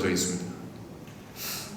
주어져 있습니다.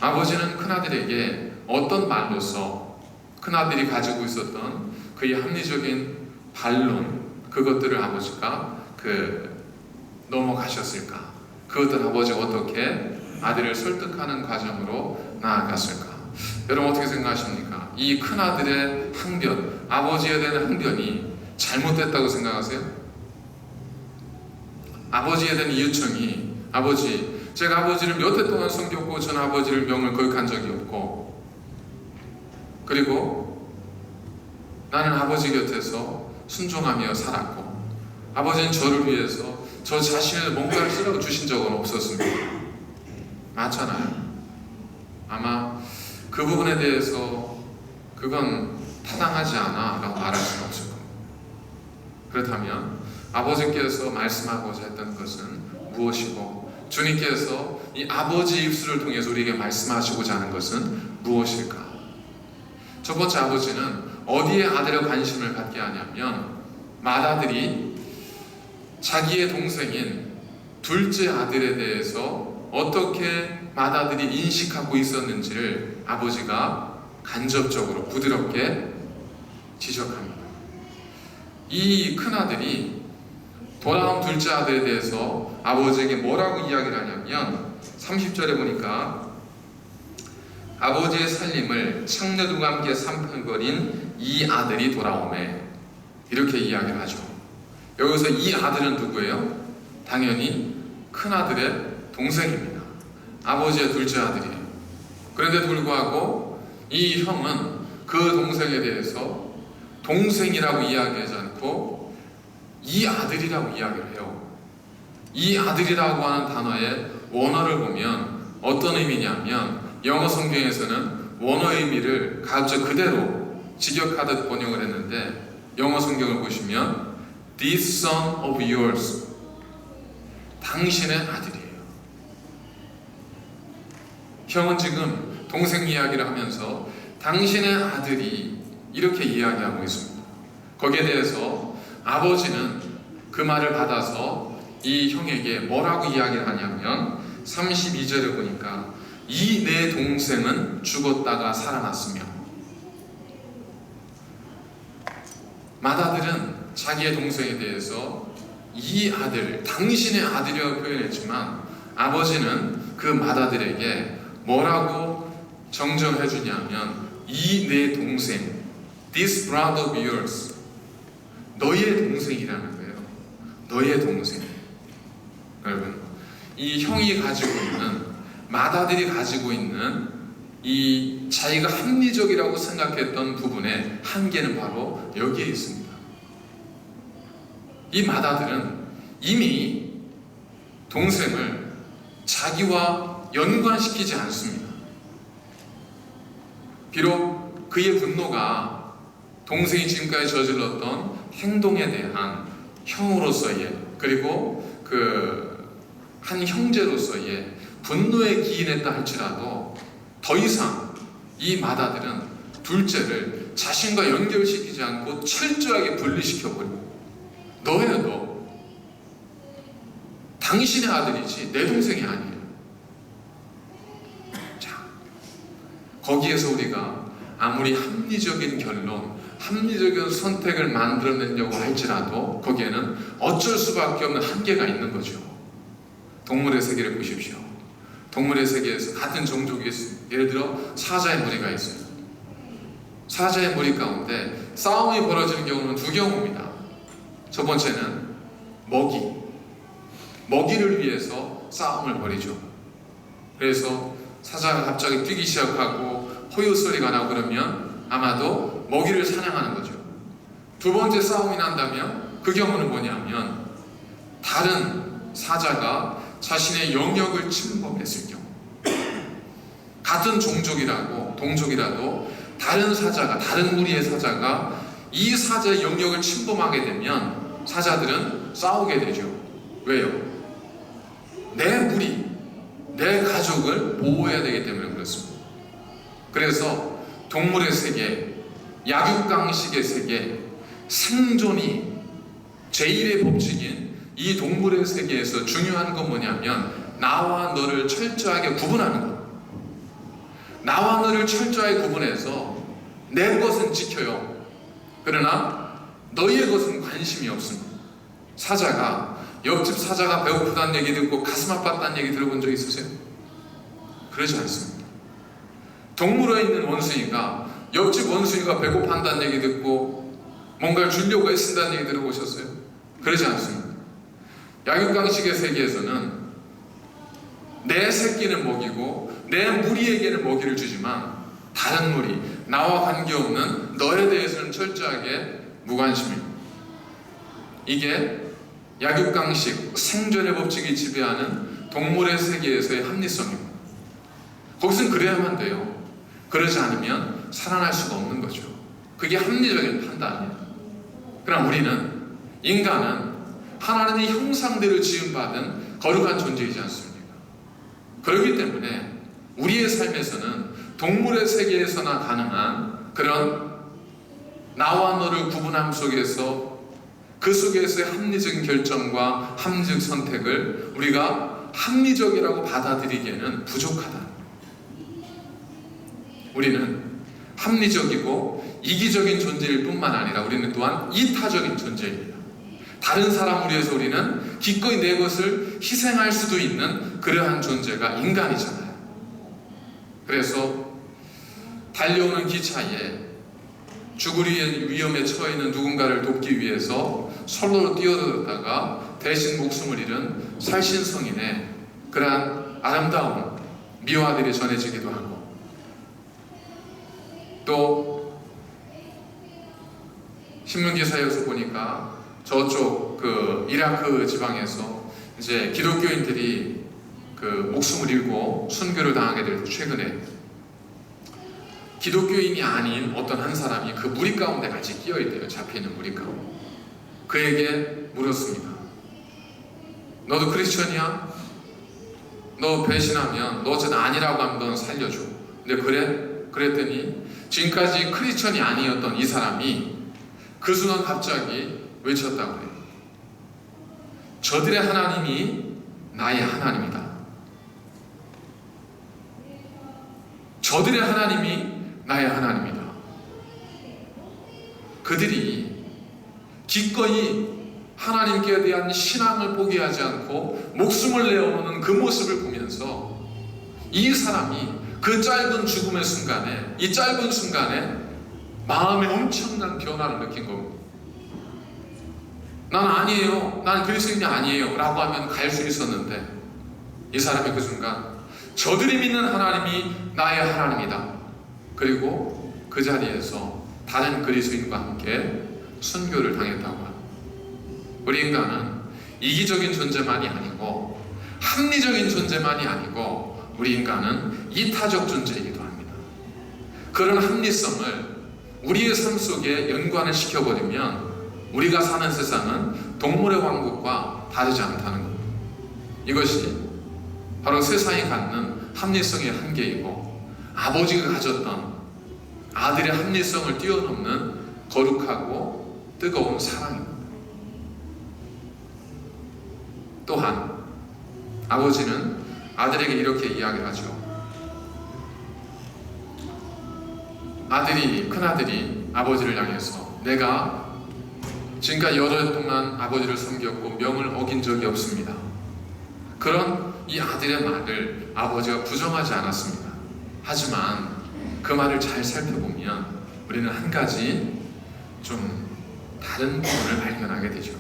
아버지는 큰아들에게 어떤 말로서 큰아들이 가지고 있었던 그의 합리적인 반론, 그것들을 아버지가 넘어가셨을까? 그것들 아버지가 어떻게 아들을 설득하는 과정으로 나아갔을까? 여러분 어떻게 생각하십니까? 이 큰아들의 항변, 아버지에 대한 항변이 잘못됐다고 생각하세요? 아버지에 대한 이유청이, 아버지, 제가 아버지를 몇 해 동안 섬겼고 저는 아버지를 명을 거역한 적이 없고, 그리고 나는 아버지 곁에서 순종하며 살았고, 아버지는 저를 위해서 저 자신을 뭔가를 쓰라고 주신 적은 없었습니다. 맞잖아요. 아마 그 부분에 대해서 그건 타당하지 않아 라고 말할 수는 없을 겁니다. 그렇다면 아버지께서 말씀하고자 했던 것은 무엇이고, 주님께서 이 아버지 입술을 통해서 우리에게 말씀하시고자 하는 것은 무엇일까? 첫 번째, 아버지는 어디에 아들의 관심을 갖게 하냐면, 맏아들이 자기의 동생인 둘째 아들에 대해서 어떻게 맏아들이 인식하고 있었는지를 아버지가 간접적으로 부드럽게 지적합니다. 이 큰아들이 돌아온 둘째 아들에 대해서 아버지에게 뭐라고 이야기를 하냐면, 30절에 보니까 아버지의 살림을 창녀들과 함께 삼팔거린 이 아들이 돌아오매, 이렇게 이야기를 하죠. 여기서 이 아들은 누구예요? 당연히 큰아들의 동생입니다. 아버지의 둘째 아들이에요. 그런데 불구하고 이 형은 그 동생에 대해서 동생이라고 이야기하지 않고 이 아들이라고 이야기를 해요. 이 아들이라고 하는 단어의 원어를 보면 어떤 의미냐면, 영어 성경에서는 원어의 의미를 가급적 그대로 직역하듯 번역을 했는데, 영어 성경을 보시면 This son of yours, 당신의 아들이에요. 형은 지금 동생 이야기를 하면서 당신의 아들이 이렇게 이야기하고 있습니다. 거기에 대해서 아버지는 그 말을 받아서 이 형에게 뭐라고 이야기를 하냐면, 32절에 보니까 이 내 동생은 죽었다가 살아났으며, 맏아들은 자기의 동생에 대해서 이 아들, 당신의 아들이라고 표현했지만, 아버지는 그 맏아들에게 뭐라고 정정해 주냐면, 이 내 동생, this brother of yours, 너의 동생이라는 거예요. 너의 동생. 여러분, 이 형이 가지고 있는, 맏아들이 가지고 있는 이 자기가 합리적이라고 생각했던 부분의 한계는 바로 여기에 있습니다. 이 맏아들은 이미 동생을 자기와 연관시키지 않습니다. 비록 그의 분노가 동생이 지금까지 저질렀던 행동에 대한 형으로서의, 그리고 한 형제로서의 분노에 기인했다 할지라도 더 이상 이 맏아들은 둘째를 자신과 연결시키지 않고 철저하게 분리시켜버리고, 너야 너, 당신의 아들이지 내 동생이 아니에요. 자, 거기에서 우리가 아무리 합리적인 결론, 합리적인 선택을 만들어내려고 할지라도 거기에는 어쩔 수밖에 없는 한계가 있는 거죠. 동물의 세계를 보십시오. 동물의 세계에서 같은 종족이 있어요. 예를 들어 사자의 무리가 있어요. 사자의 무리 가운데 싸움이 벌어지는 경우는 두 경우입니다. 첫 번째는 먹이를 위해서 싸움을 벌이죠. 그래서 사자가 갑자기 뛰기 시작하고 호유 소리가 나고 그러면 아마도 먹이를 사냥하는 거죠. 두 번째 싸움이 난다면 그 경우는 뭐냐면, 다른 사자가 자신의 영역을 침범했을 경우, 같은 동족이라도 다른 사자가, 다른 무리의 사자가 이 사자의 영역을 침범하게 되면 사자들은 싸우게 되죠. 왜요? 내 무리, 내 가족을 보호해야 되기 때문에 그렇습니다. 그래서 동물의 세계, 약육강식의 세계, 생존이 제1의 법칙인 이 동물의 세계에서 중요한 건 뭐냐면, 나와 너를 철저하게 구분하는 것. 나와 너를 철저하게 구분해서 내 것은 지켜요. 그러나 너희의 것은 관심이 없습니다. 사자가, 옆집 사자가 배고프다는 얘기 듣고 가슴 아팠다는 얘기 들어본 적 있으세요? 그러지 않습니다. 동물원에 있는 원숭이가 옆집 원숭이가 배고파한다는 얘기 듣고 뭔가를 주려고 애쓴다는 얘기 들어보셨어요? 그러지 않습니다. 약육강식의 세계에서는 내 새끼는 먹이고 내 무리에게는 먹이를 주지만 다른 무리, 나와 관계없는 너에 대해서는 철저하게 무관심입니다. 이게 약육강식, 생존의 법칙이 지배하는 동물의 세계에서의 합리성입니다. 거기서는 그래야만 돼요. 그러지 않으면 살아날 수가 없는 거죠. 그게 합리적인 판단이에요. 그러나 우리는, 인간은 하나님의 형상대로 지음받은 거룩한 존재이지 않습니까? 그렇기 때문에 우리의 삶에서는 동물의 세계에서나 가능한 그런 나와 너를 구분함 속에서, 그 속에서의 합리적인 결정과 합리적 선택을 우리가 합리적이라고 받아들이기에는 부족하다. 우리는 합리적이고 이기적인 존재일 뿐만 아니라 우리는 또한 이타적인 존재입니다. 다른 사람을 위해서 우리는 기꺼이 내 것을 희생할 수도 있는 그러한 존재가 인간이잖아요. 그래서 달려오는 기차에 죽을 위험에 처해 있는 누군가를 돕기 위해서 선로로 뛰어들었다가 대신 목숨을 잃은 살신성인의 그러한 아름다운 미화들이 전해지기도 하고, 또 신문기사에서 보니까 저쪽 그 이라크 지방에서 이제 기독교인들이 그 목숨을 잃고 순교를 당하게 될 때 최근에 기독교인이 아닌 어떤 한 사람이 그 무리 가운데 같이 끼어있대요. 잡혀있는 무리 가운데. 그에게 물었습니다. 너도 크리스천이야? 너 배신하면, 너 어쨌든 아니라고 하면 넌 살려줘. 근데 그랬더니 지금까지 크리스천이 아니었던 이 사람이 그 순간 갑자기 외쳤다고 해요. 저들의 하나님이 나의 하나님이다. 저들의 하나님이 나의 하나님이다. 그들이 기꺼이 하나님께 대한 신앙을 포기하지 않고 목숨을 내어놓는 그 모습을 보면서 이 사람이 그 짧은 죽음의 순간에, 이 짧은 순간에 마음에 엄청난 변화를 느낀 겁니다. 난 아니에요, 난 그리스도인이 아니에요 라고 하면 갈 수 있었는데, 이 사람이 그 순간 저들이 믿는 하나님이 나의 하나님이다. 그리고 그 자리에서 다른 그리스도인과 함께 순교를 당했다고 합니다. 우리 인간은 이기적인 존재만이 아니고 합리적인 존재만이 아니고 우리 인간은 이타적 존재이기도 합니다. 그런 합리성을 우리의 삶 속에 연관을 시켜버리면 우리가 사는 세상은 동물의 왕국과 다르지 않다는 겁니다. 이것이 바로 세상이 갖는 합리성의 한계이고, 아버지가 가졌던 아들의 합리성을 뛰어넘는 거룩하고 뜨거운 사랑입니다. 또한 아버지는 아들에게 이렇게 이야기를 하죠. 큰아들이 아버지를 향해서 내가 지금까지 여러 해 동안 아버지를 섬겼고 명을 어긴 적이 없습니다. 그런 이 아들의 말을 아버지가 부정하지 않았습니다. 하지만 그 말을 잘 살펴보면 우리는 한 가지 좀 다른 부분을 발견하게 되죠.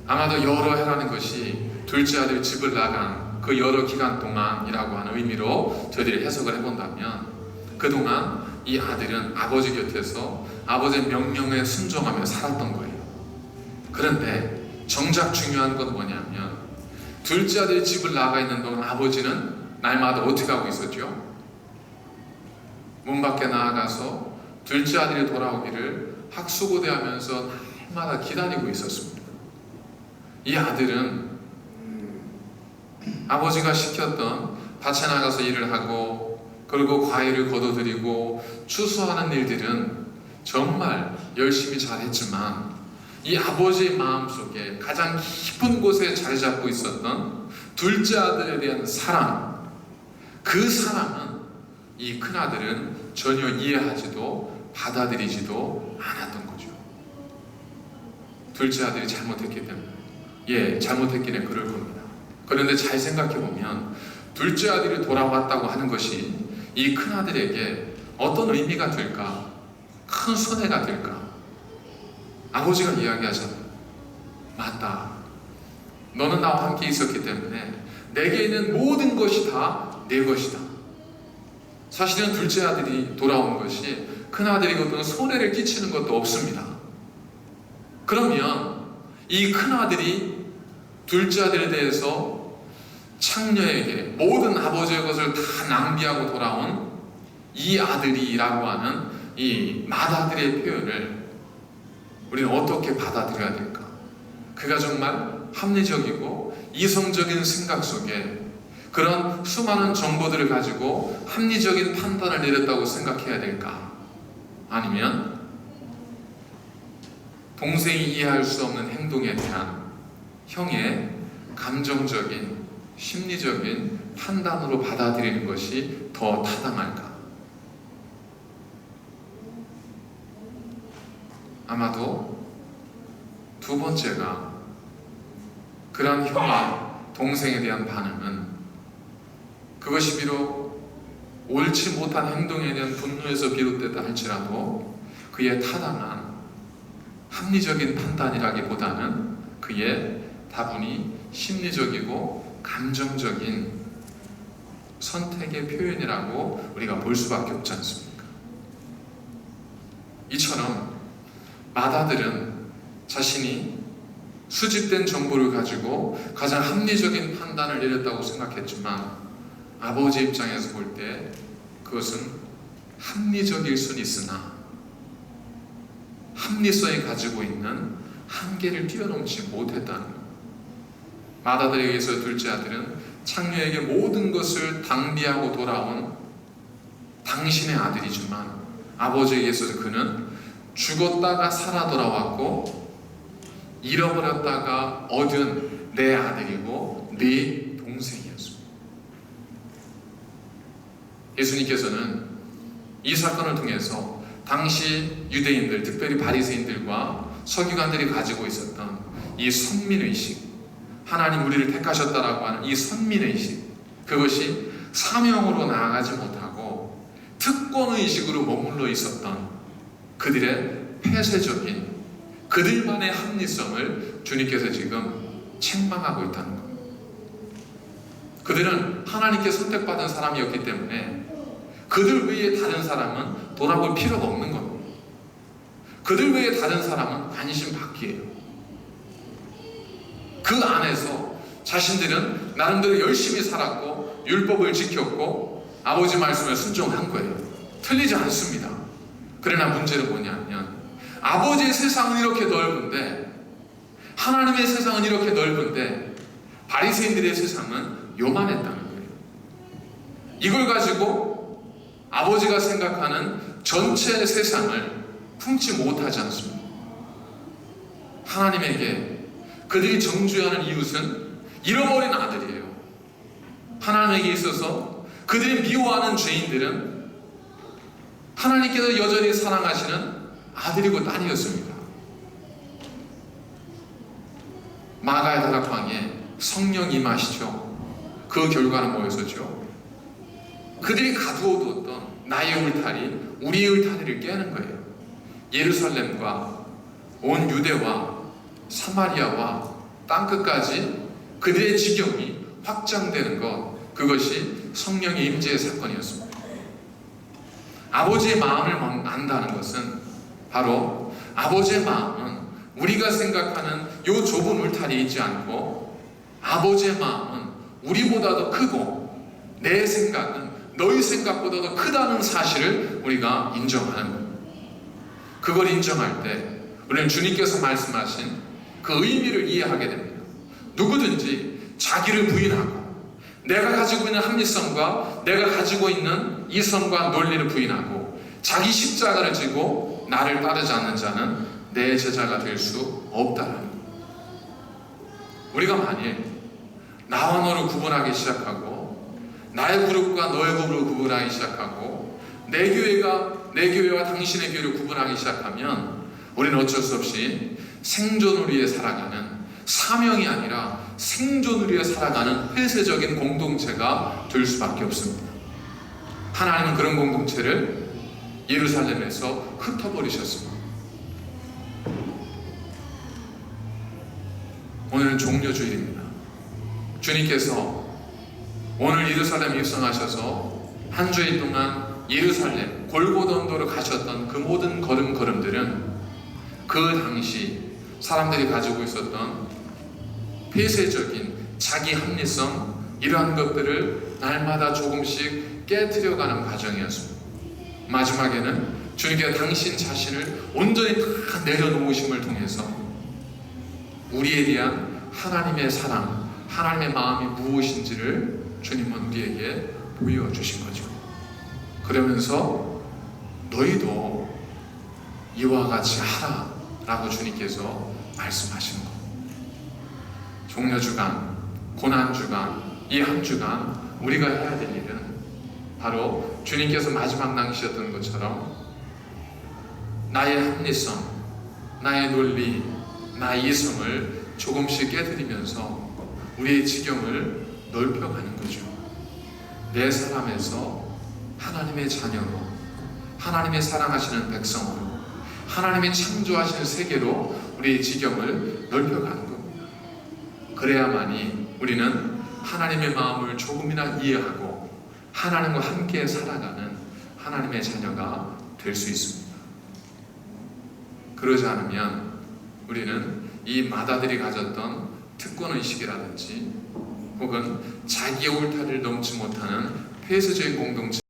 아마도 여러 해라는 것이 둘째 아들 집을 나간 그 여러 기간 동안이라고 하는 의미로 저희들이 해석을 해본다면, 그동안 이 아들은 아버지 곁에서 아버지의 명령에 순종하며 살았던 거예요. 그런데 정작 중요한 건 뭐냐면, 둘째 아들이 집을 나가 있는 동안 아버지는 날마다 어떻게 하고 있었죠? 문 밖에 나아가서 둘째 아들이 돌아오기를 학수고대하면서 날마다 기다리고 있었습니다. 이 아들은 아버지가 시켰던 밭에 나가서 일을 하고, 그리고 과일을 거둬들이고 추수하는 일들은 정말 열심히 잘했지만, 이 아버지의 마음속에 가장 깊은 곳에 자리 잡고 있었던 둘째 아들에 대한 사랑, 그 사랑은 이 큰아들은 전혀 이해하지도 받아들이지도 않았던 거죠. 둘째 아들이 잘못했기 때문에, 잘못했기는 그럴 겁니다. 그런데 잘 생각해 보면 둘째 아들이 돌아왔다고 하는 것이 이 큰아들에게 어떤 의미가 될까? 큰 손해가 될까? 아버지가 이야기하잖아요. 맞다. 너는 나와 함께 있었기 때문에 내게 있는 모든 것이 다 내 것이다. 사실은 둘째 아들이 돌아온 것이 큰아들이 어떤 손해를 끼치는 것도 없습니다. 그러면 이 큰아들이 둘째 아들에 대해서 창녀에게 모든 아버지의 것을 다 낭비하고 돌아온 이 아들이라고 하는 이 맏아들의 표현을 우리는 어떻게 받아들여야 될까? 그가 정말 합리적이고 이성적인 생각 속에 그런 수많은 정보들을 가지고 합리적인 판단을 내렸다고 생각해야 될까? 아니면 동생이 이해할 수 없는 행동에 대한 형의 감정적인 심리적인 판단으로 받아들이는 것이 더 타당할까? 아마도 두 번째가 그런 형의 동생에 대한 반응은 그것이 비록 옳지 못한 행동에 대한 분노에서 비롯됐다 할지라도 그의 타당한 합리적인 판단이라기보다는 그의 다분히 심리적이고 감정적인 선택의 표현이라고 우리가 볼 수밖에 없지 않습니까? 이처럼 맏아들은 자신이 수집된 정보를 가지고 가장 합리적인 판단을 내렸다고 생각했지만 아버지 입장에서 볼 때 그것은 합리적일 수는 있으나 합리성이 가지고 있는 한계를 뛰어넘지 못했다는 것. 맏아들에 의해서 둘째 아들은 창녀에게 모든 것을 낭비하고 돌아온 당신의 아들이지만 아버지에 의해서 그는 죽었다가 살아 돌아왔고 잃어버렸다가 얻은 내 아들이고 내 동생이었습니다. 예수님께서는 이 사건을 통해서 당시 유대인들, 특별히 바리새인들과 서기관들이 가지고 있었던 이 선민의식, 하나님 우리를 택하셨다라고 하는 이 선민의식, 그것이 사명으로 나아가지 못하고 특권의식으로 머물러 있었던 그들의 폐쇄적인 그들만의 합리성을 주님께서 지금 책망하고 있다는 것. 그들은 하나님께 선택받은 사람이었기 때문에 그들 외에 다른 사람은 돌아볼 필요가 없는 겁니다. 그들 외에 다른 사람은 관심 밖이에요. 그 안에서 자신들은 나름대로 열심히 살았고 율법을 지켰고 아버지 말씀에 순종한 거예요. 틀리지 않습니다. 그러나 문제는 뭐냐면 아버지의 세상은 이렇게 넓은데 하나님의 세상은 이렇게 넓은데 바리새인들의 세상은 요만했다는 거예요. 이걸 가지고 아버지가 생각하는 전체 세상을 품지 못하지 않습니다. 하나님에게 그들이 정죄하는 이웃은 잃어버린 아들이에요. 하나님에게 있어서 그들이 미워하는 죄인들은 하나님께서 여전히 사랑하시는 아들이고 딸이었습니다. 마가의 다락방에 성령이 임하시죠. 그 결과는 뭐였었죠? 그들이 가두어두었던 나의 울타리, 우리의 울타리를 깨는 거예요. 예루살렘과 온 유대와 사마리아와 땅끝까지 그들의 지경이 확장되는 것, 그것이 성령의 임재의 사건이었습니다. 아버지의 마음을 안다는 것은 바로 아버지의 마음은 우리가 생각하는 이 좁은 울타리에 있지 않고 아버지의 마음은 우리보다 더 크고 내 생각은 너희 생각보다 더 크다는 사실을 우리가 인정하는 거예요. 그걸 인정할 때 우리는 주님께서 말씀하신 그 의미를 이해하게 됩니다. 누구든지 자기를 부인하고 내가 가지고 있는 합리성과 내가 가지고 있는 이성과 논리를 부인하고 자기 십자가를 지고 나를 따르지 않는 자는 내 제자가 될 수 없다는 것. 우리가 만일 나와 너를 구분하기 시작하고, 나의 그룹과 너의 그룹을 구분하기 시작하고, 내 교회와 당신의 교회를 구분하기 시작하면 우리는 어쩔 수 없이 생존을 위해 살아가는, 사명이 아니라 생존을 위해 살아가는 폐쇄적인 공동체가 될 수밖에 없습니다. 하나님은 그런 공동체를 예루살렘에서 흩어버리셨습니다. 오늘은 종려주일입니다. 주님께서 오늘 예루살렘에 입성하셔서 한 주일 동안 예루살렘 골고다 언덕으로 가셨던 그 모든 걸음들은 그 당시 사람들이 가지고 있었던 폐쇄적인 자기 합리성, 이러한 것들을 날마다 조금씩 깨트려가는 과정이었습니다. 마지막에는 주님께서 당신 자신을 온전히 다 내려놓으심을 통해서 우리에 대한 하나님의 사랑, 하나님의 마음이 무엇인지를 주님은 우리에게 보여주신 거죠. 그러면서 너희도 이와 같이 하라 라고 주님께서 말씀하시는 겁니다. 종려주간, 고난주간, 이 한 주간 우리가 해야 될 일은 바로 주님께서 마지막 남기셨던 것처럼 나의 합리성, 나의 논리, 나의 이성을 조금씩 깨뜨리면서 우리의 지경을 넓혀가는 거죠. 내 삶에서 하나님의 자녀로, 하나님의 사랑하시는 백성으로, 하나님의 창조하시는 세계로 우리의 지경을 넓혀가는 겁니다. 그래야만이 우리는 하나님의 마음을 조금이나 이해하고 하나님과 함께 살아가는 하나님의 자녀가 될 수 있습니다. 그러지 않으면 우리는 이 마다들이 가졌던 특권의식이라든지 혹은 자기의 옳다리를 넘지 못하는 폐쇄적인 공동체